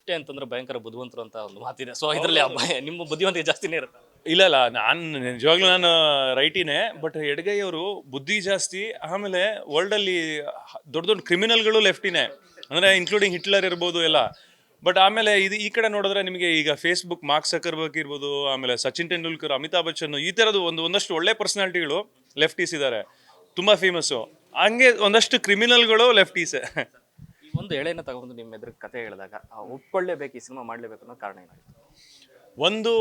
ಲೆಫ್ಟೇ ಅಂತಂದ್ರೆ ಭಯಂಕರ ಬುದ್ಧಿವಂತರು ಅಂತ ಒಂದು ಮಾತಿದೆ. ಸೊ ಇದರಲ್ಲಿ ನಿಮ್ಮ ಬುದ್ಧಿವಂತಿಕೆ ಜಾಸ್ತಿನೇ ಇರುತ್ತೆ. ಇಲ್ಲ ಇಲ್ಲ, ನಾನು ನಿಜವಾಗ್ಲೂ ನಾನು ರೈಟಿನೇ, ಬಟ್ ಎಡಗೈಯವರು ಬುದ್ಧಿ ಜಾಸ್ತಿ. ಆಮೇಲೆ ವರ್ಲ್ಡಲ್ಲಿ ದೊಡ್ಡ ದೊಡ್ಡ ಕ್ರಿಮಿನಲ್ಗಳು ಲೆಫ್ಟಿನೇ, ಅಂದರೆ ಇನ್ಕ್ಲೂಡಿಂಗ್ ಹಿಟ್ಲರ್ ಇರ್ಬೋದು ಎಲ್ಲ. ಬಟ್ ಆಮೇಲೆ ಇದು ಈ ಕಡೆ ನೋಡಿದ್ರೆ ನಿಮಗೆ ಈಗ ಫೇಸ್ಬುಕ್ ಮಾರ್ಕ್ ಜಕರ್ಬರ್ಗ್ ಇರ್ಬೋದು, ಆಮೇಲೆ ಸಚಿನ್ ತೆಂಡೂಲ್ಕರ್, ಅಮಿತಾಬ್ ಬಚ್ಚನ್, ಈ ಥರದ್ದು ಒಂದಷ್ಟು ಒಳ್ಳೆ ಪರ್ಸನಾಲಿಟಿಗಳು ಲೆಫ್ಟೀಸ್ ಇದ್ದಾರೆ, ತುಂಬ ಫೇಮಸ್ಸು. ಹಂಗೆ ಒಂದಷ್ಟು ಕ್ರಿಮಿನಲ್ಗಳು ಲೆಫ್ಟೀಸೇ. ಈ ಒಂದು ಎಳೆನ ತಗೊಂಡು ನಿಮ್ಮ ಎದುರು ಕತೆ ಹೇಳಿದಾಗ ಒಪ್ಕೊಳ್ಳೇಬೇಕು, ಈ ಸಿನಿಮಾ ಮಾಡಲೇಬೇಕು ಅನ್ನೋ ಕಾರಣ ಏನಾಗಿತ್ತು?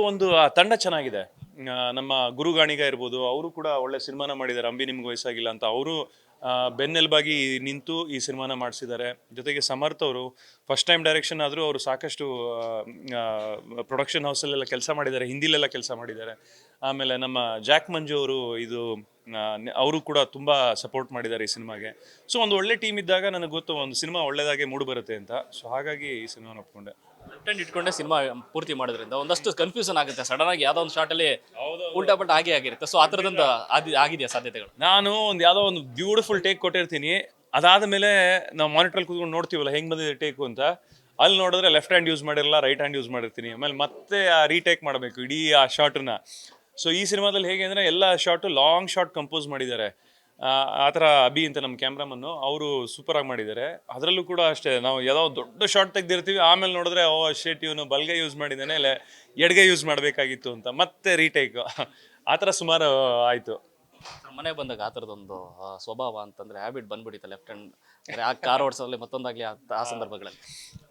ಒಂದು ಆ ತಂಡ ಚೆನ್ನಾಗಿದೆ. ನಮ್ಮ ಗುರುಗಾಣಿಗ ಇರ್ಬೋದು, ಅವರು ಕೂಡ ಒಳ್ಳೆ ಸಿನಿಮಾನ ಮಾಡಿದ್ದಾರೆ. ಅಂಬಿ ನಿಮ್ಗೆ ವಯಸ್ಸಾಗಿಲ್ಲ ಅಂತ ಅವರು ಬೆನ್ನೆಲುಬಾಗಿ ನಿಂತು ಈ ಸಿನಿಮಾನ ಮಾಡಿಸಿದ್ದಾರೆ. ಜೊತೆಗೆ ಸಮರ್ಥ್ ಅವರು ಫಸ್ಟ್ ಟೈಮ್ ಡೈರೆಕ್ಷನ್ ಆದರೂ ಅವರು ಸಾಕಷ್ಟು ಪ್ರೊಡಕ್ಷನ್ ಹೌಸಲ್ಲೆಲ್ಲ ಕೆಲಸ ಮಾಡಿದ್ದಾರೆ, ಹಿಂದಿಲೆಲ್ಲ ಕೆಲಸ ಮಾಡಿದ್ದಾರೆ. ಆಮೇಲೆ ನಮ್ಮ ಜಾಕ್ ಮಂಜು ಅವರು ಅವರು ಕೂಡ ತುಂಬ ಸಪೋರ್ಟ್ ಮಾಡಿದ್ದಾರೆ ಈ ಸಿನಿಮಾಗೆ. ಸೊ ಒಂದು ಒಳ್ಳೆ ಟೀಮ್ ಇದ್ದಾಗ ನನಗೆ ಗೊತ್ತು ಒಂದು ಸಿನಿಮಾ ಒಳ್ಳೆದಾಗೆ ಮೂಡಿ ಬರುತ್ತೆ ಅಂತ. ಸೊ ಹಾಗಾಗಿ ಈ ಸಿನಿಮಾನ ಒಪ್ಕೊಂಡೆ. ಲೆಫ್ಟ್ ಇಟ್ಕೊಂಡೆ ಸಿನಿಮಾ ಪೂರ್ತಿ ಮಾಡೋದ್ರಿಂದ ಒಂದಷ್ಟು ಕನ್ಫ್ಯೂಷನ್ ಆಗುತ್ತೆ. ಸಡನ್ ಆಗಿ ಯಾವುದೋ ಒಂದು ಶಾರ್ಟಲ್ಲಿ ಉಲ್ಟಾ ಪಲ್ಟಾ ಆಗಿರುತ್ತೆ. ಸೊ ಆ ಥರದಿಂದ ಆಗಿದೆಯಾ ಸಾಧ್ಯತೆಗಳು? ನಾನು ಯಾವುದೋ ಒಂದು ಬ್ಯೂಟಿಫುಲ್ ಟೇಕ್ ಕೊಟ್ಟಿರ್ತೀನಿ, ಅದಾದ ಮೇಲೆ ನಾವು ಮಾನಿಟ್ರಲ್ಲಿ ಕೂತ್ಕೊಂಡು ನೋಡ್ತೀವಲ್ಲ ಹೆಂಗೆ ಬಂದಿದೆ ಟೇಕು ಅಂತ. ಅಲ್ಲಿ ನೋಡಿದ್ರೆ ಲೆಫ್ಟ್ ಹ್ಯಾಂಡ್ ಯೂಸ್ ಮಾಡಿರಲ್ಲ, ರೈಟ್ ಹ್ಯಾಂಡ್ ಯೂಸ್ ಮಾಡಿರ್ತೀನಿ. ಆಮೇಲೆ ಮತ್ತೆ ಆ ರೀಟೇಕ್ ಮಾಡಬೇಕು ಇಡೀ ಆ ಶಾರ್ಟನ್ನ. ಸೊ ಈ ಸಿನಿಮಾದಲ್ಲಿ ಹೇಗೆ ಅಂದರೆ ಎಲ್ಲ ಶಾರ್ಟು ಲಾಂಗ್ ಶಾರ್ಟ್ ಕಂಪೋಸ್ ಮಾಡಿದ್ದಾರೆ. ಆ ಥರ ಅಭಿ ಅಂತ ನಮ್ಮ ಕ್ಯಾಮ್ರಾಮನ್ನು ಅವರು ಸೂಪರಾಗಿ ಮಾಡಿದ್ದಾರೆ. ಅದರಲ್ಲೂ ಕೂಡ ಅಷ್ಟೇ, ನಾವು ಯಾವುದೋ ದೊಡ್ಡ ಶಾರ್ಟ್ ತೆಗ್ದಿರ್ತೀವಿ, ಆಮೇಲೆ ನೋಡಿದ್ರೆ ಶೇಟ್ ಇವನು ಬಲ್ಗೈ ಯೂಸ್ ಮಾಡಿದ್ದಾನೆ, ಇಲ್ಲ ಎಡಗೈ ಯೂಸ್ ಮಾಡಬೇಕಾಗಿತ್ತು ಅಂತ ಮತ್ತೆ ರೀಟೇಕ್. ಆ ಥರ ಸುಮಾರು ಆಯಿತು. ಮನೆಗೆ ಬಂದಾಗ ಆ ಥರದೊಂದು ಸ್ವಭಾವ ಅಂತಂದರೆ ಹ್ಯಾಬಿಟ್ ಬಂದ್ಬಿಟ್ಟಿತ್ತು ಲೆಫ್ಟ್ ಹ್ಯಾಂಡ್, ಅಂದರೆ ಆ ಕಾರ್ ಓಡಿಸೋಲ್ಲಿ ಮತ್ತೊಂದಾಗಲಿ ಆ ಸಂದರ್ಭಗಳಲ್ಲಿ?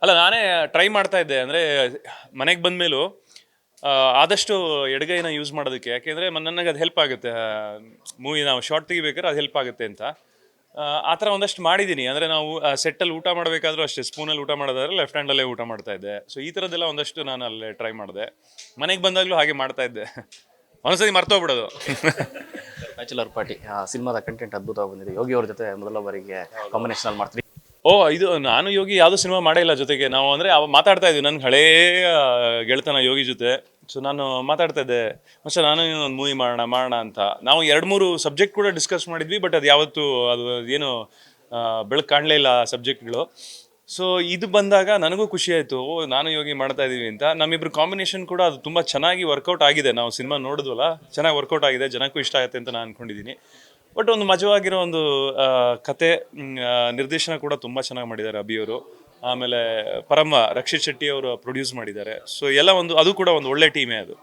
ಅಲ್ಲ, ನಾನೇ ಟ್ರೈ ಮಾಡ್ತಾ ಇದ್ದೆ. ಅಂದರೆ ಮನೆಗೆ ಬಂದಮೇಲೂ ಆದಷ್ಟು ಎಡಗೈನ ಯೂಸ್ ಮಾಡೋದಕ್ಕೆ, ಯಾಕೆಂದರೆ ನನಗೆ ಅದು ಹೆಲ್ಪ್ ಆಗುತ್ತೆ. ಮೂವಿ ನಾವು ಶಾರ್ಟ್ ತೆಗಿಬೇಕಾದ್ರೆ ಅದು ಹೆಲ್ಪ್ ಆಗುತ್ತೆ ಅಂತ ಆ ಥರ ಒಂದಷ್ಟು ಮಾಡಿದ್ದೀನಿ. ಅಂದರೆ ನಾವು ಸೆಟ್ಟಲ್ಲಿ ಊಟ ಮಾಡಬೇಕಾದ್ರೂ ಅಷ್ಟೇ, ಸ್ಪೂನಲ್ಲಿ ಊಟ ಮಾಡೋದಾದ್ರೆ ಲೆಫ್ಟ್ ಹ್ಯಾಂಡಲ್ಲೇ ಊಟ ಮಾಡ್ತಾ ಇದ್ದೆ. ಸೊ ಈ ಥರದ್ದೆಲ್ಲ ಒಂದಷ್ಟು ನಾನು ಅಲ್ಲೇ ಟ್ರೈ ಮಾಡಿದೆ. ಮನೆಗೆ ಬಂದಾಗಲೂ ಹಾಗೆ ಮಾಡ್ತಾ ಇದ್ದೆ. ಒಂದ್ಸತಿ ಮರ್ತೋಗ್ಬಿಡೋದು. ಬ್ಯಾಚುಲರ್ ಪಾರ್ಟಿ ಸಿನಿಮಾದ ಕಂಟೆಂಟ್ ಅದ್ಭುತವಾಗಿ ಬಂದಿದೆ. ಯೋಗಿ ಅವ್ರ ಜೊತೆ ಮೊದಲ ಬಾರಿಗೆ ಕಾಂಬಿನೇಷನಲ್ಲಿ ಮಾಡ್ತೀವಿ. ಇದು ನಾನು ಯೋಗಿ ಯಾವುದೂ ಸಿನಿಮಾ ಮಾಡೇ ಇಲ್ಲ ಜೊತೆಗೆ. ನಾವು ಅಂದರೆ ಮಾತಾಡ್ತಾ ಇದ್ವಿ, ನನ್ನ ಹಳೆಯ ಗೆಳೆತನ ಯೋಗಿ ಜೊತೆ. ಸೊ ನಾನು ಮಾತಾಡ್ತಾ ಇದ್ದೆ, ಮತ್ತೆ ನಾನು ಒಂದು ಮೂವಿ ಮಾಡೋಣ ಅಂತ. ನಾವು 2-3 ಸಬ್ಜೆಕ್ಟ್ ಕೂಡ ಡಿಸ್ಕಸ್ ಮಾಡಿದ್ವಿ, ಬಟ್ ಅದು ಯಾವತ್ತೂ ಅದು ಏನು ಬೆಳಕು ಕಾಣಲೇ ಇಲ್ಲ ಆ ಸಬ್ಜೆಕ್ಟ್ಗಳು. ಸೊ ಇದು ಬಂದಾಗ ನನಗೂ ಖುಷಿ ಆಯಿತು, ನಾನು ಯೋಗಿ ಮಾಡ್ತಾ ಇದ್ದೀವಿ ಅಂತ. ನಮ್ಮಿಬ್ರು ಕಾಂಬಿನೇಷನ್ ಕೂಡ ಅದು ತುಂಬ ಚೆನ್ನಾಗಿ ವರ್ಕೌಟ್ ಆಗಿದೆ. ನಾವು ಸಿನಿಮಾ ನೋಡಿದ್ವಲ್ಲ, ಚೆನ್ನಾಗಿ ವರ್ಕೌಟ್ ಆಗಿದೆ, ಜನಕ್ಕೂ ಇಷ್ಟ ಆಗುತ್ತೆ ಅಂತ ನಾನು ಅಂದ್ಕೊಂಡಿದ್ದೀನಿ. ಬಟ್ ಒಂದು ಮಜವಾಗಿರೋ ಒಂದು ಕತೆ, ನಿರ್ದೇಶನ ಕೂಡ ತುಂಬ ಚೆನ್ನಾಗಿ ಮಾಡಿದ್ದಾರೆ ಅಭಿಯವರು. ಆಮೇಲೆ ರಕ್ಷಿತ್ ಶೆಟ್ಟಿ ಅವರು ಪ್ರೊಡ್ಯೂಸ್ ಮಾಡಿದ್ದಾರೆ. ಸೊ ಎಲ್ಲ ಅದು ಕೂಡ ಒಂದು ಒಳ್ಳೆ ಟೀಮೇ ಅದು.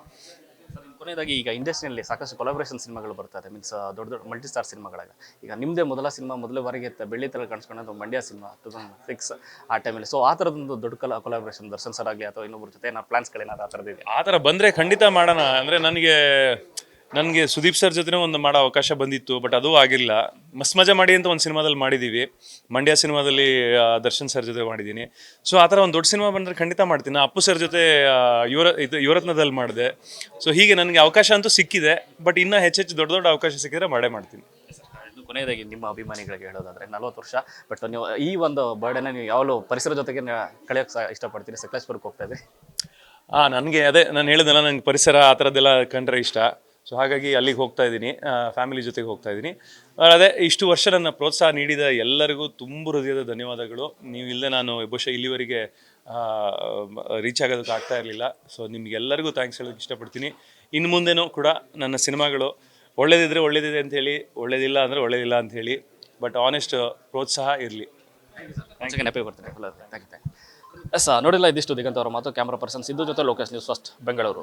ಕೊನೆಯದಾಗಿ ಈಗ ಇಂಡಸ್ಟ್ರಿಯಲ್ಲಿ ಸಾಕಷ್ಟು ಕೊಲಾಬ್ರೇಷನ್ ಸಿನಿಮಾಗಳು ಬರ್ತಾರೆ, ಮೀನ್ಸ್ ದೊಡ್ಡ ದೊಡ್ಡ ಮಲ್ಟಿ ಸ್ಟಾರ್ ಸಿನಿಮಾಗಳಾಗ. ಈಗ ನಿಮ್ಮದೇ ಮೊದಲ ಸಿನಿಮಾ ಮೊದಲ ಬಾರಿಗೆ ಬೆಳ್ಳಿ ತಲೆ ಕಾಣಿಸ್ಕೊಂಡಂಥ ಮಂಡ್ಯ ಸಿನಿಮಾ 2006 ಆ ಟೈಮಲ್ಲಿ. ಸೊ ಆ ಥರದೊಂದು ದೊಡ್ಡ ಕೊಲಾಬ್ರೇಷನ್ ದರ್ಶನ್ ಸರ್ ಆಗಲಿ ಅಥವಾ ಇನ್ನೊಬ್ಬರ ಜೊತೆ ಏನಾದ್ರು ಪ್ಲಾನ್ಸ್ಗಳೇನಾದ್ರು ಆ ಥರದ್ದು? ಆ ಥರ ಬಂದರೆ ಖಂಡಿತ ಮಾಡೋಣ. ಅಂದರೆ ನನಗೆ ಸುದೀಪ್ ಸರ್ ಜೊತೆ ಒಂದು ಮಾಡೋ ಅವಕಾಶ ಬಂದಿತ್ತು, ಬಟ್ ಅದು ಆಗಿಲ್ಲ. ಮಸ್ತ್ ಮಜಾ ಮಾಡಿ ಅಂತ ಒಂದು ಸಿನಿಮಾದಲ್ಲಿ ಮಾಡಿದ್ದೀವಿ. ಮಂಡ್ಯ ಸಿನಿಮಾದಲ್ಲಿ ದರ್ಶನ್ ಸರ್ ಜೊತೆ ಮಾಡಿದ್ದೀನಿ. ಸೊ ಆ ಥರ ಒಂದು ದೊಡ್ಡ ಸಿನಿಮಾ ಬಂದರೆ ಖಂಡಿತ ಮಾಡ್ತೀನಿ. ಅಪ್ಪು ಸರ್ ಜೊತೆ ಯುವರತ್ನದಲ್ಲಿ ಮಾಡಿದೆ. ಸೊ ಹೀಗೆ ನನಗೆ ಅವಕಾಶ ಅಂತೂ ಸಿಕ್ಕಿದೆ, ಬಟ್ ಇನ್ನೂ ಹೆಚ್ಚೆಚ್ಚು ದೊಡ್ಡ ದೊಡ್ಡ ಅವಕಾಶ ಸಿಕ್ಕಿದ್ರೆ ಮಾಡೇ ಮಾಡ್ತೀನಿ. ಕೊನೆಯದಾಗಿ ನಿಮ್ಮ ಅಭಿಮಾನಿಗಳಿಗೆ ಹೇಳೋದಾದರೆ 40 ವರ್ಷ, ಬಟ್ ನೀವು ಈ ಒಂದು ಬರ್ಡೇನ ನೀವು ಯಾವಾಗಲೂ ಪರಿಸರ ಜೊತೆಗೆ ಕಳೆಯೋಕ್ಕೆ ಇಷ್ಟಪಡ್ತೀನಿ. ಸಕಲೇಶ್ಪುರಕ್ಕೆ ಹೋಗ್ತಾ ಇದ್ದೆ. ನನಗೆ ಅದೇ ನಾನು ಹೇಳಿದೆಲ್ಲ, ನಂಗೆ ಪರಿಸರ ಆ ಥರದ್ದೆಲ್ಲ ಕಂಡ್ರೆ ಇಷ್ಟ. ಸೊ ಹಾಗಾಗಿ ಅಲ್ಲಿಗೆ ಹೋಗ್ತಾ ಇದ್ದೀನಿ, ಫ್ಯಾಮಿಲಿ ಜೊತೆಗೆ ಹೋಗ್ತಾ ಇದ್ದೀನಿ. ಅದೇ ಇಷ್ಟು ವರ್ಷ ನನ್ನ ಪ್ರೋತ್ಸಾಹ ನೀಡಿದ ಎಲ್ಲರಿಗೂ ತುಂಬ ಹೃದಯದ ಧನ್ಯವಾದಗಳು. ನೀವು ಇಲ್ಲದೆ ನಾನು ಬಹುಶಃ ಇಲ್ಲಿವರೆಗೆ ರೀಚ್ ಆಗೋದಕ್ಕೆ ಆಗ್ತಾ ಇರಲಿಲ್ಲ. ಸೊ ನಿಮಗೆಲ್ಲರಿಗೂ ಥ್ಯಾಂಕ್ಸ್ ಹೇಳೋಕ್ಕೆ ಇಷ್ಟಪಡ್ತೀನಿ. ಇನ್ನು ಮುಂದೆನೂ ಕೂಡ ನನ್ನ ಸಿನಿಮಾಗಳು ಒಳ್ಳೇದಿದ್ರೆ ಒಳ್ಳೇದಿದೆ ಅಂಥೇಳಿ, ಒಳ್ಳೇದಿಲ್ಲ ಅಂದರೆ ಒಳ್ಳೇದಿಲ್ಲ ಅಂಥೇಳಿ, ಬಟ್ ಆನೆಸ್ಟ್ ಪ್ರೋತ್ಸಾಹ ಇರಲಿ. ನೆನಪೇ ಬರ್ತೀನಿ. Thank you. ಎಸ್, ನೋಡಿಲ್ಲ, ಇದಿಷ್ಟು ದಿಗಂತ್ ಅವರ ಮಾತು. ಕ್ಯಾಮ್ರಾ ಪರ್ಸನ್ ಸಿದ್ದು ಜೊತೆ ಲೋಕೇಶ್, ನ್ಯೂಸ್ ಫಸ್ಟ್ ಬೆಂಗಳೂರು.